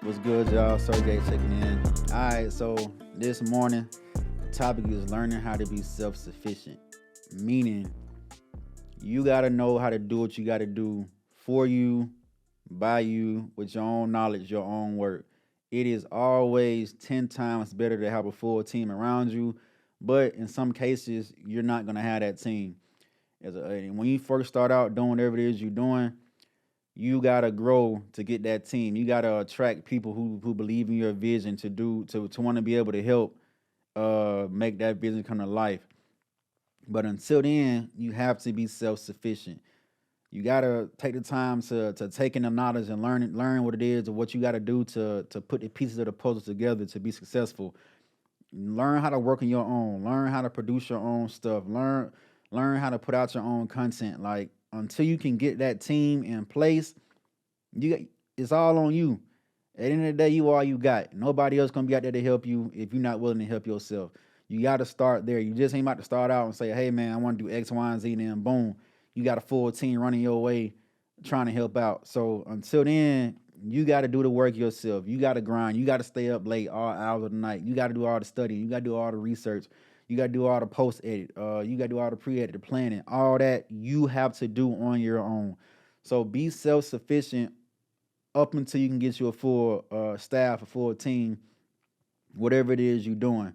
What's good, y'all? Sergey checking in. All right, so this morning, the topic is learning how to be self sufficient, meaning you got to know how to do what you got to do for you, by you, with your own knowledge, your own work. It is always 10 times better to have a full team around you, but in some cases, you're not going to have that team. When you first start out doing whatever it is you're doing, you gotta grow to get that team. You gotta attract people who believe in your vision to want to be able to help make that vision come to life. But until then, you have to be self sufficient. You gotta take the time to take in the knowledge and learn what it is or what you gotta do to put the pieces of the puzzle together to be successful. Learn how to work on your own. Learn how to produce your own stuff. Learn how to put out your own content. Like until you can get that team in place, it's all on you. At the end of the day, you all you got. Nobody else gonna be out there to help you if you're not willing to help yourself. You got to start there. You just ain't about to start out and say, "Hey, man, I want to do X, Y, and Z." Then boom, you got a full team running your way, trying to help out. So until then, you got to do the work yourself. You got to grind. You got to stay up late all hours of the night. You got to do all the studying. You got to do all the research. You got to do all the post edit. You got to do all the pre edit, the planning. All that you have to do on your own. So be self sufficient up until you can get you a full staff, a full team, whatever it is you're doing.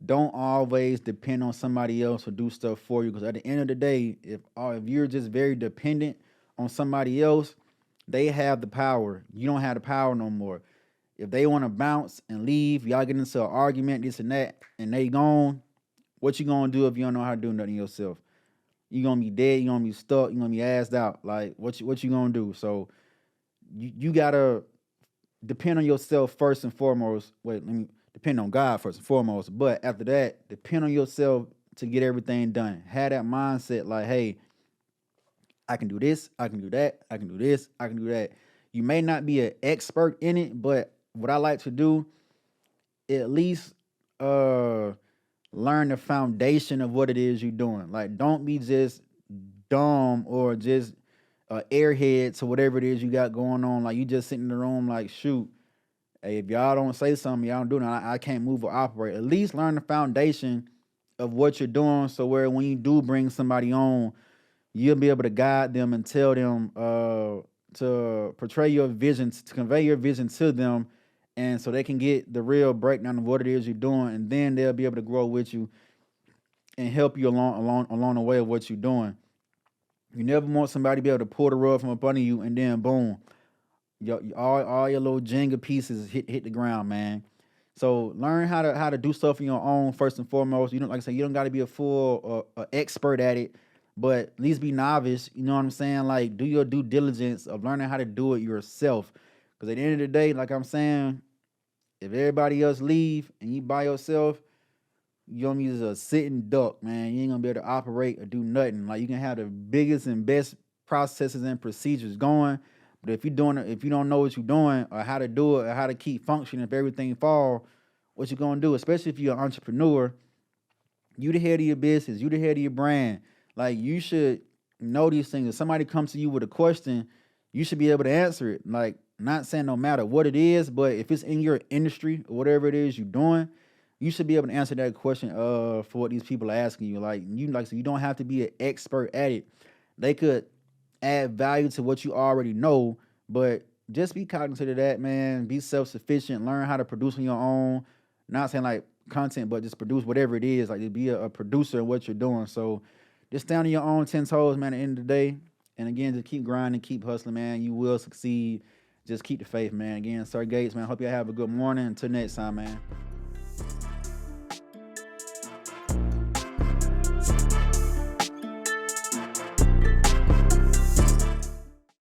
Don't always depend on somebody else to do stuff for you because at the end of the day, if you're just very dependent on somebody else, they have the power. You don't have the power no more. If they want to bounce and leave, y'all get into an argument, this and that, and they gone. What you gonna do if you don't know how to do nothing yourself? You gonna be dead. You gonna be stuck. You gonna be assed out. Like what you gonna do? So you gotta depend on yourself first and foremost. Wait, let me depend on God first and foremost. But after that, depend on yourself to get everything done. Have that mindset like, hey, I can do this, I can do that, I can do this, I can do that. You may not be an expert in it, but what I like to do, at least uh learn the foundation of what it is you're doing. Like don't be just dumb or just airhead to whatever it is you got going on. Like you just sitting in the room like shoot. Hey, if y'all don't say something, y'all don't do nothing. I can't move or operate. At least learn the foundation of what you're doing, so where when you do bring somebody on, you'll be able to guide them and tell them to portray your vision, to convey your vision to them, and so they can get the real breakdown of what it is you're doing, and then they'll be able to grow with you and help you along the way of what you're doing. You never want somebody to be able to pull the rug from up under you, and then boom, all your little Jenga pieces hit the ground, man. So learn how to do stuff on your own first and foremost. You don't like I say you don't got to be a full expert at it, but at least be novice. You know what I'm saying? Like do your due diligence of learning how to do it yourself. Because at the end of the day, like I'm saying, if everybody else leave and you by yourself, you gonna be just a sitting duck, man. You ain't gonna be able to operate or do nothing. Like you can have the biggest and best processes and procedures going, but if you don't know what you're doing or how to do it or how to keep functioning, if everything fall, what you gonna do? Especially if you're an entrepreneur, you the head of your business, you the head of your brand. Like you should know these things. If somebody comes to you with a question, you should be able to answer it. Like not saying no matter what it is, but if it's in your industry or whatever it is you're doing, you should be able to answer that question for what these people are asking you. So you don't have to be an expert at it. They could add value to what you already know, but just be cognizant of that, man. Be self-sufficient, learn how to produce on your own. Not saying like content, but just produce whatever it is. Like to be a producer in what you're doing. So just stand on your own 10 toes, man, at the end of the day. And again, just keep grinding, keep hustling, man. You will succeed. Just keep the faith, man. Again, Sir Gates, man. Hope you have a good morning. Until next time, man.